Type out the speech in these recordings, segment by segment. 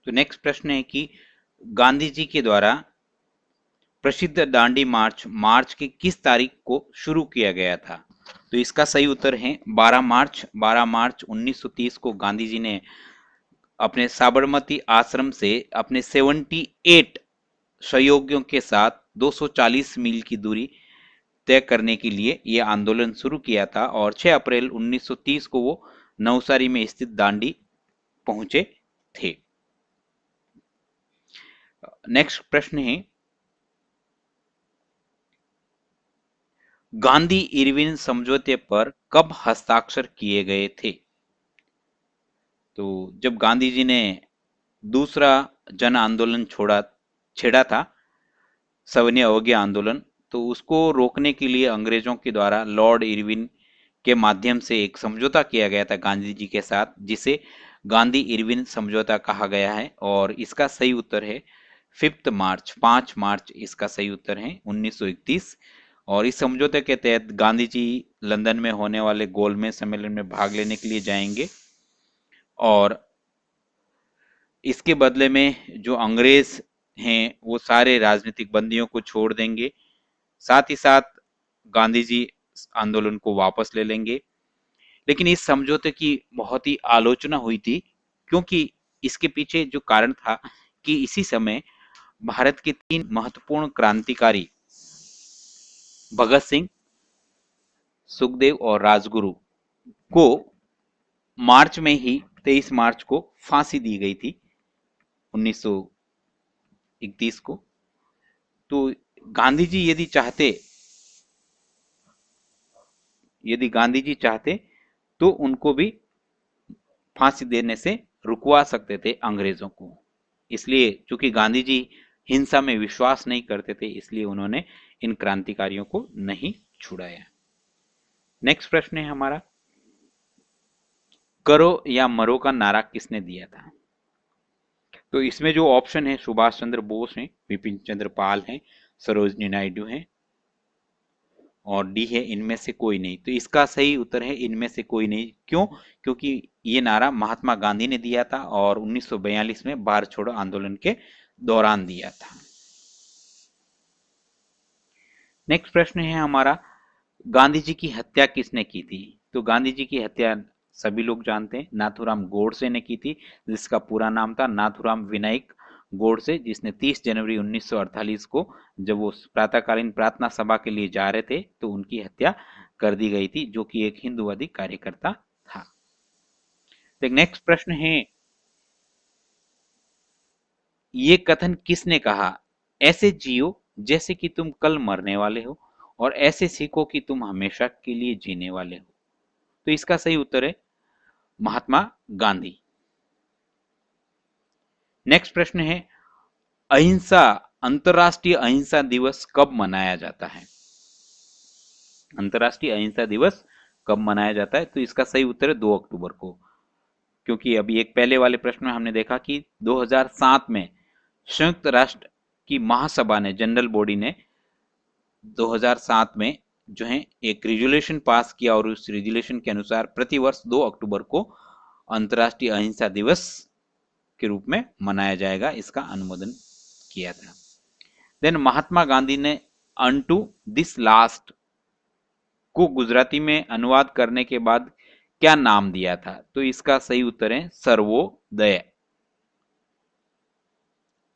तो नेक्स्ट प्रश्न है कि गांधी जी के द्वारा प्रसिद्ध दांडी मार्च मार्च की किस तारीख को शुरू किया गया था? तो इसका सही उत्तर है 12 मार्च। 12 मार्च 1930 को गांधी जी ने अपने साबरमती आश्रम से अपने 78 सहयोगियों के साथ 240 मील की दूरी तय करने के लिए यह आंदोलन शुरू किया था और 6 अप्रैल 1930 को वो नवसारी में स्थित दांडी पहुंचे थे। नेक्स्ट प्रश्न है गांधी इरविन समझौते पर कब हस्ताक्षर किए गए थे? तो जब गांधी जी ने दूसरा जन आंदोलन छेड़ा था, सविनय अवज्ञा आंदोलन, तो उसको रोकने के लिए अंग्रेजों के द्वारा लॉर्ड इरविन के माध्यम से एक समझौता किया गया था गांधी जी के साथ, जिसे गांधी इरविन समझौता कहा गया है और इसका सही उत्तर है 5 मार्च इसका सही उत्तर है 1931। और इस समझौते के तहत गांधी जी लंदन में होने वाले गोलमेज सम्मेलन में भाग लेने के लिए जाएंगे और इसके बदले में जो अंग्रेज हैं वो सारे राजनीतिक बंदियों को छोड़ देंगे, साथ ही साथ गांधी जी आंदोलन को वापस ले लेंगे। लेकिन इस समझौते की बहुत ही आलोचना हुई थी, क्योंकि इसके पीछे जो कारण था कि इसी समय भारत के 3 महत्वपूर्ण क्रांतिकारी भगत सिंह, सुखदेव और राजगुरु को मार्च में ही 23 मार्च को फांसी दी गई थी 1931 को। तो गांधी जी यदि गांधी जी चाहते तो उनको भी फांसी देने से रुकवा सकते थे अंग्रेजों को। इसलिए चूंकि गांधी जी हिंसा में विश्वास नहीं करते थे, इसलिए उन्होंने इन क्रांतिकारियों को नहीं छुड़ाया। नेक्स्ट प्रश्न है हमारा, करो या मरो का नारा किसने दिया था? तो इसमें जो ऑप्शन है सुभाष चंद्र बोस हैं, विपिन चंद्र पाल हैं, सरोजनी नायडू हैं और डी है इनमें से कोई नहीं। तो इसका सही उत्तर है इनमें से कोई नहीं। क्यों? क्योंकि ये नारा महात्मा गांधी ने दिया था और 1942 में भारत छोड़ो आंदोलन के दौरान दिया था। नेक्स्ट प्रश्न है हमारा, गांधी जी की हत्या किसने की थी? तो गांधी जी की हत्या सभी लोग जानते हैं, नाथूराम गोडसे ने की थी, जिसका पूरा नाम था नाथूराम विनायक गोडसे, जिसने 30 जनवरी 1948 को जब वो प्रातःकालीन प्रार्थना सभा के लिए जा रहे थे तो उनकी हत्या कर दी गई थी, जो कि एक हिंदूवादी कार्यकर्ता था। तो नेक्स्ट प्रश्न है, ये कथन किसने कहा, ऐसे जियो जैसे कि तुम कल मरने वाले हो और ऐसे सीखो कि तुम हमेशा के लिए जीने वाले हो? तो इसका सही उत्तर है महात्मा गांधी। नेक्स्ट प्रश्न है, अहिंसा अंतरराष्ट्रीय अहिंसा दिवस कब मनाया जाता है? अंतरराष्ट्रीय अहिंसा दिवस कब मनाया जाता है? तो इसका सही उत्तर है 2 अक्टूबर को, क्योंकि अभी एक पहले वाले प्रश्न में हमने देखा कि 2007 में संयुक्त राष्ट्र की महासभा ने, जनरल बॉडी ने 2007 में जो है एक रिजोल्यूशन पास किया और उस रिजोल्यूशन के अनुसार प्रतिवर्ष 2 अक्टूबर को अंतरराष्ट्रीय अहिंसा दिवस के रूप में मनाया जाएगा, इसका अनुमोदन किया था। देन महात्मा गांधी ने अनटू दिस लास्ट को गुजराती में अनुवाद करने के बाद क्या नाम दिया था? तो इसका सही उत्तर है सर्वोदय,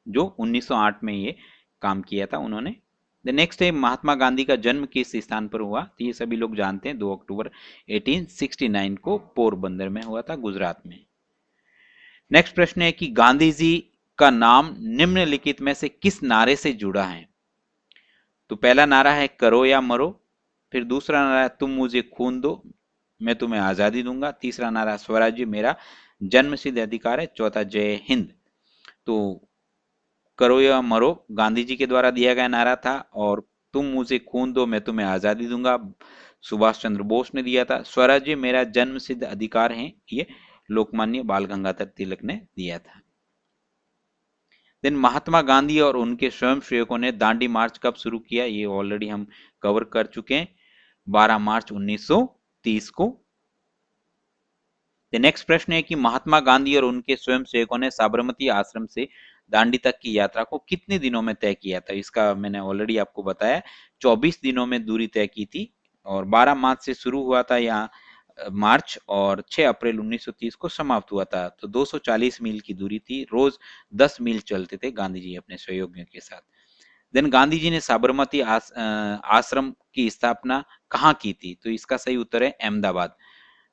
जो 1908 में ये काम किया था उन्होंने। द नेक्स्ट है, महात्मा गांधी का जन्म किस स्थान पर हुआ? तो ये सभी लोग जानते हैं, 2 अक्टूबर 1869 को पोरबंदर में हुआ था, गुजरात में। नेक्स्ट प्रश्न है कि गांधी जी का नाम निम्नलिखित में से किस नारे से जुड़ा है? तो पहला नारा है करो या मरो, फिर दूसरा नारा है तुम मुझे खून दो मैं तुम्हें आजादी दूंगा, तीसरा नारा स्वराज्य मेरा जन्मसिद्ध अधिकार है, चौथा जय हिंद। तो करो या मरो गांधी जी के द्वारा दिया गया नारा था और तुम मुझे खून दो मैं तुम्हें आजादी दूंगा सुभाष चंद्र बोस ने दिया था, स्वराज्य मेरा जन्मसिद्ध अधिकार है ये लोकमान्य बाल गंगाधर तिलक ने दिया था। देन महात्मा गांधी और उनके स्वयंसेवकों ने दांडी मार्च कब शुरू किया? ये ऑलरेडी हम कवर कर चुके हैं, 12 मार्च 1930 को। नेक्स्ट प्रश्न है कि महात्मा गांधी और उनके स्वयंसेवकों ने साबरमती आश्रम से दांडी तक की यात्रा को कितने दिनों में तय किया था? इसका मैंने ऑलरेडी आपको बताया, 24 दिनों में दूरी तय की थी और 12 मार्च से शुरू हुआ था यहाँ मार्च और 6 अप्रैल 1930 को समाप्त हुआ था। तो 240 मील की दूरी थी, रोज 10 मील चलते थे गांधी जी अपने सहयोगियों के साथ। देन गांधी जी ने साबरमती आश्रम की स्थापना कहाँ की थी? तो इसका सही उत्तर है अहमदाबाद।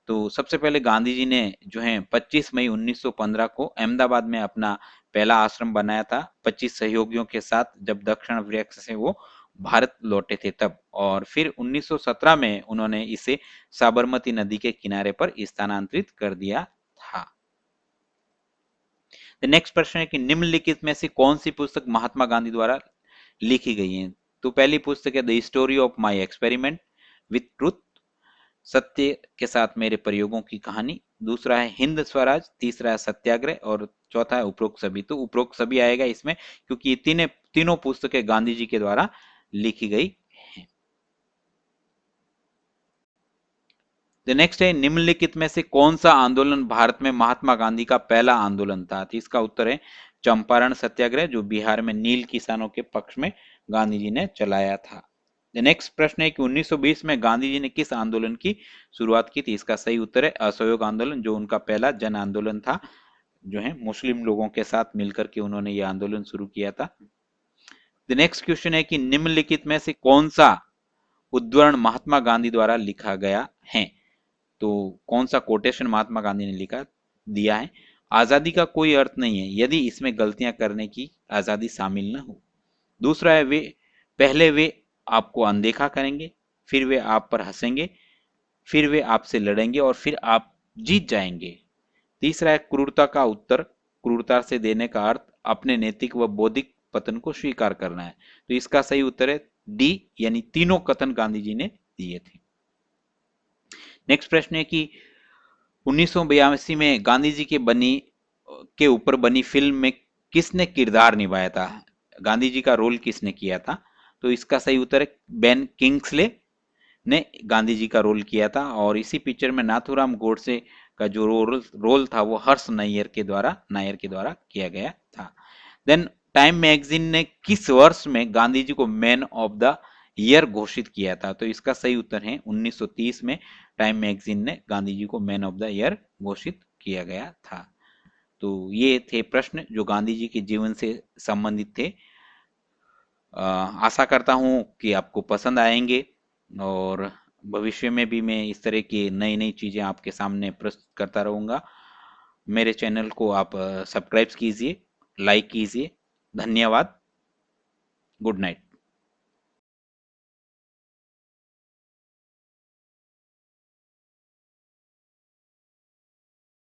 तो सबसे पहले गांधी जी ने जो है 25 मई 1915 को अहमदाबाद में अपना पहला आश्रम बनाया था 25 सहयोगियों के साथ, जब दक्षिण अफ्रीका से वो भारत लौटे थे तब। और फिर 1917 में उन्होंने इसे साबरमती नदी के किनारे पर स्थानांतरित कर दिया था। नेक्स्ट प्रश्न है कि निम्नलिखित में से कौन सी पुस्तक महात्मा गांधी द्वारा लिखी गई है? तो पहली पुस्तक है the story of my experiment with truth, सत्य के साथ मेरे प्रयोगों की कहानी। दूसरा है हिंद स्वराज, तीसरा है सत्याग्रह और चौथा है उपरोक्त सभी। तो उपरोक्त सभी आएगा इसमें क्योंकि ये तीनों पुस्तकें गांधी जी के द्वारा लिखी गई हैं। नेक्स्ट है निम्नलिखित में से कौन सा आंदोलन भारत में महात्मा गांधी का पहला आंदोलन था? तो इसका उत्तर है चंपारण सत्याग्रह, जो बिहार में नील किसानों के पक्ष में गांधी जी ने चलाया था। नेक्स्ट प्रश्न है कि 1920 में गांधी जी ने किस आंदोलन की शुरुआत की थी? इसका सही उत्तर है असहयोग आंदोलन, जो उनका पहला जन आंदोलन था, जो है मुस्लिम लोगों के साथ मिलकर के उन्होंने यह आंदोलन शुरू किया था। नेक्स्ट क्वेश्चन है कि निम्नलिखित में से कौन सा उद्धरण महात्मा गांधी द्वारा लिखा गया है? तो कौन सा कोटेशन महात्मा गांधी ने लिखा दिया है? आजादी का कोई अर्थ नहीं है यदि इसमें गलतियां करने की आजादी शामिल न हो। दूसरा है पहले वे आपको अनदेखा करेंगे, फिर वे आप पर हंसेंगे, फिर वे आपसे लड़ेंगे और फिर आप जीत जाएंगे। तीसरा है क्रूरता का उत्तर, क्रूरता से देने का अर्थ अपने नैतिक व बौद्धिक पतन को स्वीकार करना है। तो इसका सही उत्तर है डी, यानी तीनों कथन गांधी जी ने दिए थे। नेक्स्ट प्रश्न है कि 1982 में गांधी जी के ऊपर बनी फिल्म में किसने किरदार निभाया था? गांधी जी का रोल किसने किया था? तो इसका सही उत्तर है बेन किंग्सले ने गांधी जी का रोल किया था। और इसी पिक्चर में नाथूराम गोडसे का जो रोल था वो हर्ष नायर के द्वारा किया गया था। देन टाइम मैगजीन ने किस वर्ष में गांधी जी को मैन ऑफ द ईयर घोषित किया था? तो इसका सही उत्तर है 1930 में टाइम मैगजीन ने गांधी जी को मैन ऑफ द ईयर घोषित किया गया था। तो ये थे प्रश्न जो गांधी जी के जीवन से संबंधित थे। आशा करता हूं कि आपको पसंद आएंगे और भविष्य में भी मैं इस तरह की नई नई चीजें आपके सामने प्रस्तुत करता रहूंगा। मेरे चैनल को आप सब्सक्राइब कीजिए, लाइक कीजिए। धन्यवाद। Good night.